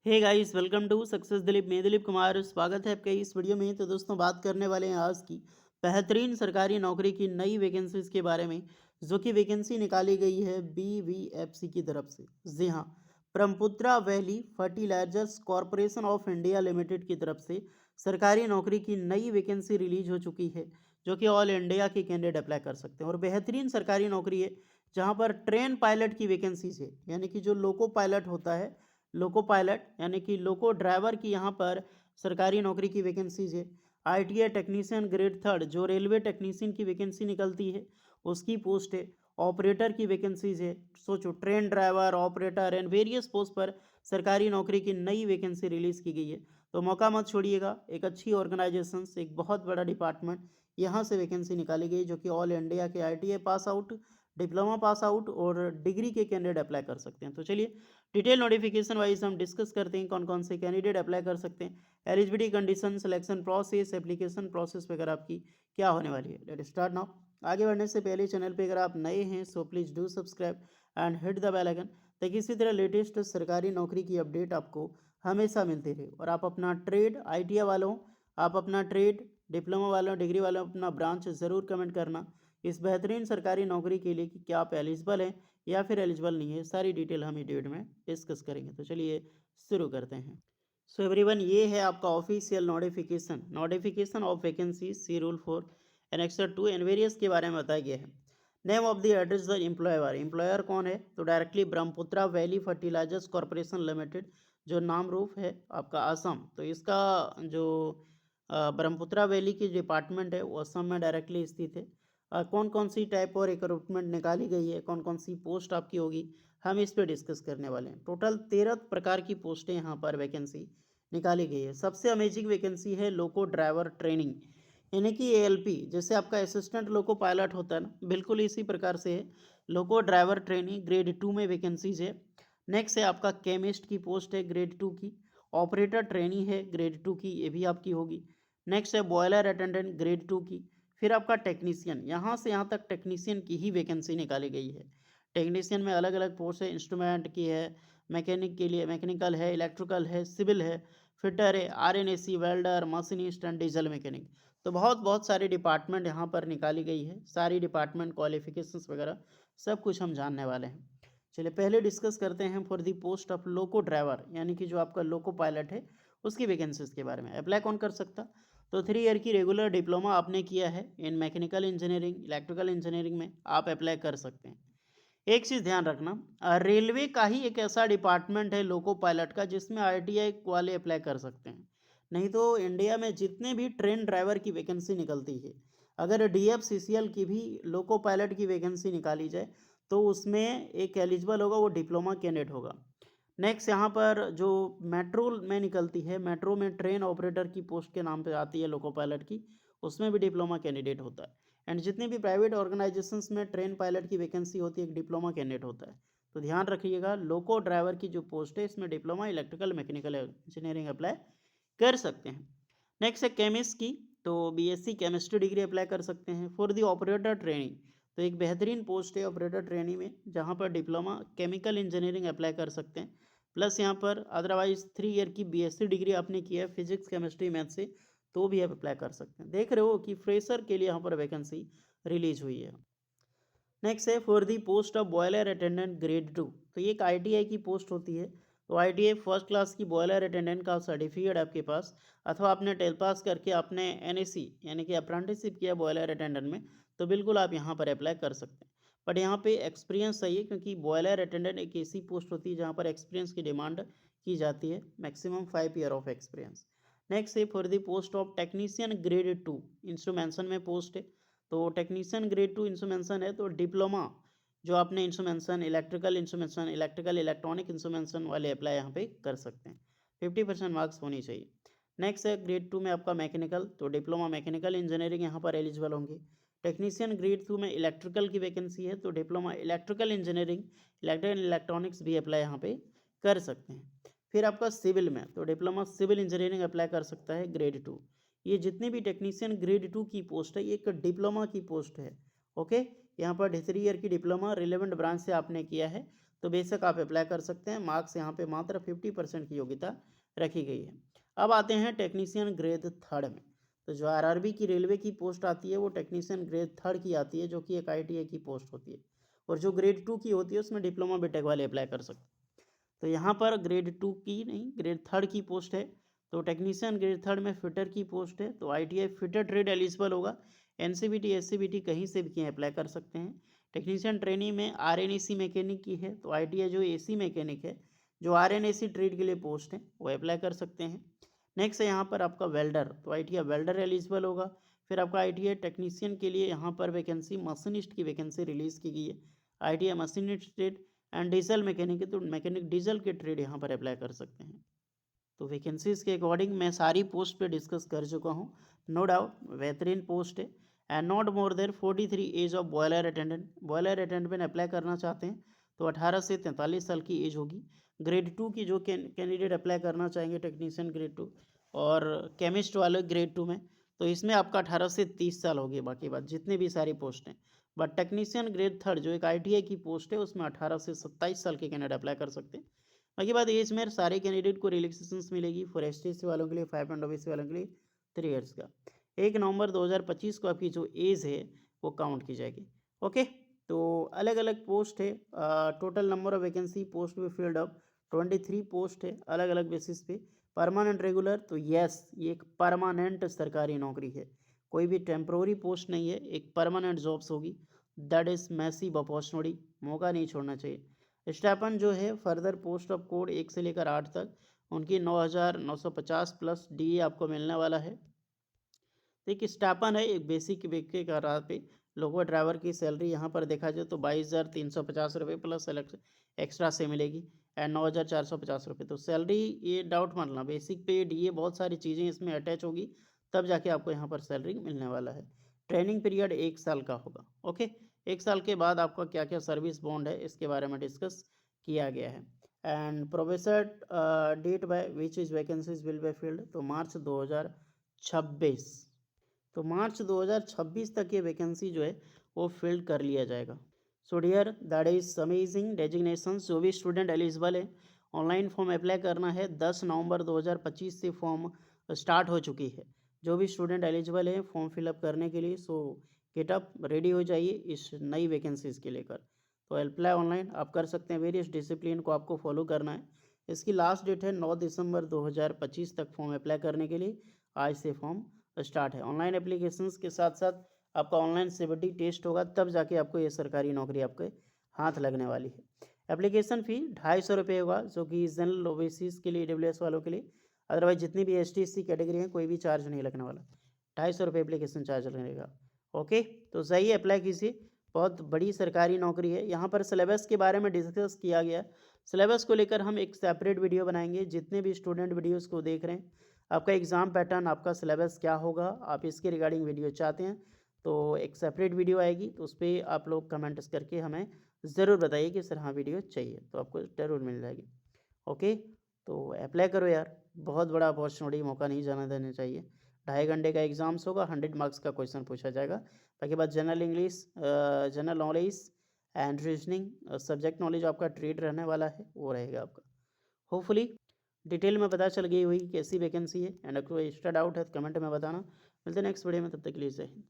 Hey guys, welcome to success Dilip. मैं दिलीप कुमार, स्वागत है आपका इस वीडियो में। तो दोस्तों, बात करने वाले हैं आज की बेहतरीन सरकारी नौकरी की नई वैकेंसीज के बारे में, जो कि वैकेंसी निकाली गई है बीवीएफसी की तरफ से। जी हाँ, Brahmaputra valley fertilisers corporation of India limited की तरफ से सरकारी नौकरी की नई वैकेंसी रिलीज हो चुकी है, जो कि ऑल इंडिया के कैंडिडेट अप्लाई कर सकते हैं। और बेहतरीन सरकारी नौकरी है, जहाँ पर ट्रेन पायलट की वैकेंसीज है, यानी कि जो लोको पायलट होता है, लोको पायलट यानी कि लोको ड्राइवर की यहाँ पर सरकारी नौकरी की वैकेंसीज है। आईटीआई टेक्नीशियन ग्रेड थर्ड, जो रेलवे टेक्नीशियन की वैकेंसी निकलती है, उसकी पोस्ट है। ऑपरेटर की वैकेंसीज है। सोचो, train driver, operator and various post पर सरकारी नौकरी की नई वैकेंसी रिलीज की गई है। तो मौका मत छोड़िएगा। एक अच्छी ऑर्गेनाइजेशन से, एक बहुत बड़ा डिपार्टमेंट, यहाँ से वैकेंसी निकाली गई, जो कि ऑल इंडिया के ITI pass out, diploma pass out और डिग्री के कैंडिडेट अप्लाई कर सकते हैं। तो चलिए, डिटेल नोटिफिकेशन वाइज हम डिस्कस करते हैं कौन कौन से कैंडिडेट अप्लाई कर सकते हैं, eligibility condition, selection process, application process वगैरह आपकी क्या होने वाली है। Let start now. आगे बढ़ने से पहले चैनल पे अगर आप नए हैं so please do subscribe and hit the bell icon, ताकि इसी तरह लेटेस्ट सरकारी नौकरी की अपडेट आपको हमेशा मिलती रहे। और आप अपना ट्रेड, आईटीआई वालों, आप अपना ट्रेड, डिप्लोमा वालों, डिग्री वालों, अपना ब्रांच ज़रूर कमेंट करना इस बेहतरीन सरकारी नौकरी के लिए कि क्या आप एलिजिबल हैं या फिर एलिजिबल नहीं है। सारी डिटेल हम वीडियो में डिस्कस करेंगे। तो चलिए शुरू करते हैं। सो एवरीवन, ये है आपका official notification of vacancy see rule for annexure 2 and various के बारे में बताया गया है। Name of the address the employer, employer कौन है? तो directly Brahmaputra valley fertilisers corporation limited, जो नाम रूप है आपका असम। तो इसका जो ब्रह्मपुत्रा वैली की डिपार्टमेंट है वो असम में डायरेक्टली स्थित है। कौन कौन सी टाइप और रिक्रूटमेंट निकाली गई है, कौन कौन सी पोस्ट आपकी होगी, हम इस पर डिस्कस करने वाले हैं। टोटल 13 प्रकार की पोस्टें यहाँ पर वैकेंसी निकाली गई है। सबसे अमेजिंग वैकेंसी है लोको ड्राइवर ट्रेनिंग, यानी कि एएलपी। जैसे आपका असिस्टेंट लोको पायलट होता है ना, बिल्कुल इसी प्रकार से है। लोको ड्राइवर ट्रेनिंग ग्रेड 2 में वैकेंसीज है। नेक्स्ट है आपका केमिस्ट की पोस्ट है ग्रेड 2 की। ऑपरेटर ट्रेनी है ग्रेड 2 की, ये भी आपकी होगी। नेक्स्ट है बॉयलर अटेंडेंट ग्रेड 2 की। फिर आपका टेक्नीशियन, यहाँ से यहाँ तक टेक्नीशियन की ही वैकेंसी निकाली गई है। टेक्नीशियन में अलग अलग पोस्ट है, इंस्ट्रूमेंट की है, मैकेनिक के लिए मैकेनिकल है, इलेक्ट्रिकल है, सिविल है, फिटर है, RNAC, welder, machinist and diesel mechanic. तो बहुत बहुत सारे डिपार्टमेंट यहाँ पर निकाली गई है। सारी डिपार्टमेंट क्वालिफिकेशंस वगैरह सब कुछ हम जानने वाले हैं। चलिए पहले डिस्कस करते हैं for the post of loco driver, यानी कि जो आपका लोको पायलट है उसकी वैकेंसीज के बारे में। अप्लाई कौन कर सकता? तो 3 ईयर की रेगुलर डिप्लोमा आपने किया है इन मैकेनिकल इंजीनियरिंग, इलेक्ट्रिकल इंजीनियरिंग में, आप अप्लाई कर सकते हैं। एक चीज़ ध्यान रखना, रेलवे का ही एक ऐसा डिपार्टमेंट है लोको पायलट का, जिसमें आईटीआई वाले अप्लाई कर सकते हैं। नहीं तो इंडिया में जितने भी ट्रेन ड्राइवर की वैकेंसी निकलती है, अगर डीएफसीसीएल की भी लोको पायलट की वैकेंसी निकाली जाए, तो उसमें एक एलिजिबल होगा, वो डिप्लोमा कैंडिडेट होगा। नेक्स्ट यहाँ पर जो मेट्रो में निकलती है, मेट्रो में ट्रेन ऑपरेटर की पोस्ट के नाम पे आती है लोको पायलट की, उसमें भी डिप्लोमा कैंडिडेट होता है। एंड जितने भी प्राइवेट ऑर्गेनाइजेशंस में ट्रेन पायलट की वैकेंसी होती है, एक डिप्लोमा कैंडिडेट होता है। तो ध्यान रखिएगा, लोको ड्राइवर की जो पोस्ट है इसमें diploma electrical mechanical engineering apply कर सकते हैं। नेक्स्ट है केमिस्ट की, तो बीएससी केमिस्ट्री डिग्री अप्लाई कर सकते हैं। फॉर दी ऑपरेटर ट्रेनिंग, तो एक बेहतरीन पोस्ट है ऑपरेटर ट्रेनिंग में, जहाँ पर डिप्लोमा केमिकल इंजीनियरिंग अप्लाई कर सकते हैं। प्लस यहाँ पर अदरवाइज 3 ईयर की बीएससी डिग्री आपने किया है फिजिक्स केमिस्ट्री मैथ से, तो भी आप अप्लाई कर सकते हैं। देख रहे हो कि फ्रेशर के लिए यहाँ पर वैकेंसी रिलीज हुई है। नेक्स्ट है for the post of boiler attendant grade 2, तो ये एक आईटीआई की पोस्ट होती है। तो आईटीआई फर्स्ट क्लास की बॉयलर अटेंडेंट का सर्टिफिकेट आपके पास, अथवा आपने टेल पास करके आपने एनएसी यानी कि अप्रेंटिसशिप किया बॉयलर अटेंडेंट में, तो बिल्कुल आप यहाँ पर अप्लाई कर सकते हैं। बट यहाँ पे एक्सपीरियंस चाहिए, क्योंकि बॉयलर अटेंडेंट एक ऐसी पोस्ट होती है जहाँ पर एक्सपीरियंस की डिमांड की जाती है, maximum 5 year of experience. Next है for the post of technician grade 2, instrumentation में पोस्ट है। तो टेक्नीशियन ग्रेड 2 इंस्ट्रूमेंशन है, तो डिप्लोमा जो आपने instrumentation, electrical instrumentation, electrical electronic instrumentation वाले अप्लाई यहाँ पे कर सकते हैं। 50% मार्क्स होनी चाहिए। नेक्स्ट है ग्रेड 2 में आपका मैकेनिकल, तो डिप्लोमा मैकेनिकल इंजीनियरिंग यहाँ पर एलिजिबल होंगे। टेक्नीशियन ग्रेड 2 में इलेक्ट्रिकल की वैकेंसी है, तो diploma electrical engineering, electrical electronics भी अप्लाई यहाँ पे कर सकते हैं। फिर आपका सिविल में, तो डिप्लोमा सिविल इंजीनियरिंग अप्लाई कर सकता है ग्रेड 2। ये जितनी भी टेक्नीशियन ग्रेड 2 की पोस्ट है, ये एक डिप्लोमा की पोस्ट है। ओके, यहाँ पर 3 ईयर की डिप्लोमा रिलेवेंट ब्रांच से आपने किया है, तो बेशक आप अप्लाई कर सकते हैं। मार्क्स यहाँ पे मात्र 50% की योग्यता रखी गई है। अब आते हैं टेक्नीशियन ग्रेड थर्ड में। तो जो आरआरबी की रेलवे की पोस्ट आती है वो टेक्नीशियन ग्रेड थर्ड की आती है, जो कि एक आईटीआई की पोस्ट होती है। और जो ग्रेड 2 की होती है उसमें डिप्लोमा बीटेक वाले अप्लाई कर सकते हैं। तो यहाँ पर ग्रेड 2 की नहीं, ग्रेड थर्ड की पोस्ट है। तो टेक्नीशियन ग्रेड थर्ड में फिटर की पोस्ट है। तो आईटीआई फिटर ट्रेड एलिजिबल होगा। एनसीबीटी एससीबीटी कहीं से भी अप्लाई कर सकते हैं। टेक्नीशियन ट्रेनिंग में आरएनएसी मैकेनिक की है। तो आईटीआई जो एसी मैकेनिक है, जो आरएनएसी ट्रेड के लिए पोस्ट है, वो अप्लाई कर सकते हैं। नेक्स्ट है यहाँ पर आपका वेल्डर। तो आईटीआई वेल्डर एलिजिबल होगा। फिर आपका आईटीआई टेक्नीशियन के लिए यहाँ पर वैकेंसी मशीनिस्ट की वैकेंसी रिलीज़ की गई है। ITI machinist trade and diesel mechanic है, तो मैकेनिक डीजल के ट्रेड यहाँ पर अप्लाई कर सकते हैं। तो वैकेंसीज के अकॉर्डिंग मैं सारी पोस्ट पे डिस्कस कर चुका हूँ। नो डाउट बेहतरीन पोस्ट है। And not more there 43 age of boiler attendant. Boiler attendant apply करना चाहते हैं तो 18 से 43 साल की एज होगी। ग्रेड 2 की जो कैंडिडेट अप्लाई करना चाहेंगे टेक्नीशियन ग्रेड 2 और केमिस्ट वाले ग्रेड 2 में, तो इसमें आपका 18 से 30 साल होगी। बाकी बात जितने भी सारी पोस्ट हैं, बट टेक्नीशियन ग्रेड थर्ड जो एक आईटीआई की पोस्ट है उसमें 18 से 27 साल के कैंडिडेट अप्लाई कर सकते हैं। बाकी बात एज में सारे कैंडिडेट को रिलैक्सेशन मिलेगी। फॉर एसटीसी वालों के लिए 5 एंड ओबीसी वालों के लिए 3 ईयर्स का। 1 नवंबर 2025 को आपकी जो एज है वो काउंट की जाएगी। ओके, तो अलग अलग पोस्ट है। Total number of vacancy post भी फील्ड अप 23 पोस्ट है अलग अलग बेसिस पे। परमानेंट रेगुलर, तो यस ये एक परमानेंट सरकारी नौकरी है, कोई भी टेम्प्रोरी पोस्ट नहीं है, एक परमानेंट जॉब्स होगी। दैट इज़ मैसिव अपॉर्चुनिटी, मौका नहीं छोड़ना चाहिए। स्टाइपेंड जो है फर्दर पोस्ट ऑफ कोड 1 से लेकर 8 तक उनकी 9,950 प्लस डी आपको मिलने वाला है। एक स्टाइपेंड है एक बेसिक के आधार पे। लोको ड्राइवर की सैलरी यहाँ पर देखा जाए तो 22,350 रुपये प्लस एक्स्ट्रा से मिलेगी एंड 9,450 रुपये। तो सैलरी ये डाउट मानना, बेसिक पे डीए बहुत सारी चीज़ें इसमें अटैच होगी, तब जाके आपको यहाँ पर सैलरी मिलने वाला है। ट्रेनिंग पीरियड 1 साल का होगा। ओके, 1 साल के बाद आपका क्या क्या सर्विस बॉन्ड है इसके बारे में डिस्कस किया गया है। And professor date by which is vacancies will be filled, तो मार्च 2026। तो मार्च 2026 तक ये वैकेंसी जो है वो फिल कर लिया जाएगा। So dear that is amazing designation. जो भी स्टूडेंट एलिजिबल है ऑनलाइन फॉर्म अप्लाई करना है। 10 नवंबर 2025 से फॉर्म स्टार्ट हो चुकी है। जो भी स्टूडेंट एलिजिबल है फॉर्म फिलअप करने के लिए, सो गेटअप रेडी हो जाइए इस नई वैकेंसीज के लेकर। तो अप्लाई ऑनलाइन आप कर सकते हैं। वेरियस डिसिप्लिन को आपको फॉलो करना है। इसकी लास्ट डेट है 9 दिसंबर 2025 तक फॉर्म अप्लाई करने के लिए। आज से फॉर्म स्टार्ट है। ऑनलाइन एप्लीकेशंस के साथ साथ आपका ऑनलाइन सीबीटी टेस्ट होगा, तब जाके आपको ये सरकारी नौकरी आपके हाथ लगने वाली है। एप्लीकेशन फ़ी 250 रुपये होगा, जो कि जनरल ओबीसीज के लिए, ईडब्ल्यूएस वालों के लिए। अदरवाइज जितनी भी एसटी एससी कैटेगरी है कोई भी चार्ज नहीं लगने वाला। 250 रुपये एप्लीकेशन चार्ज लगेगा। ओके, तो सही अप्लाई कीजिए। बहुत बड़ी सरकारी नौकरी है। यहाँ पर सिलेबस के बारे में डिस्कस किया गया। सिलेबस को लेकर हम एक सेपरेट वीडियो बनाएंगे। जितने भी स्टूडेंट वीडियोस को देख रहे हैं, आपका एग्ज़ाम पैटर्न, आपका सिलेबस क्या होगा, आप इसके रिगार्डिंग वीडियो चाहते हैं तो एक सेपरेट वीडियो आएगी, तो उस पर आप लोग कमेंट्स करके हमें ज़रूर बताइए कि सर हाँ वीडियो चाहिए, तो आपको ज़रूर मिल जाएगी। ओके, तो अप्लाई करो यार, बहुत बड़ा अपॉर्चुनिटी, मौका नहीं जाना देना चाहिए। 2.5 घंटे का एग्ज़ाम्स होगा, 100 मार्क्स का क्वेश्चन पूछा जाएगा। बाकी बात general English, general knowledge and reasoning, subject knowledge आपका ट्रेड रहने वाला है, वो रहेगा आपका। होपफुली डिटेल में पता चल गई हुई कैसी वैकेंसी है। एंड अगर कोई एक्स्ट्रा डाउट है तो कमेंट में बताना। मिलते हैं नेक्स्ट वीडियो में, तब तक के लिए जय हिंद।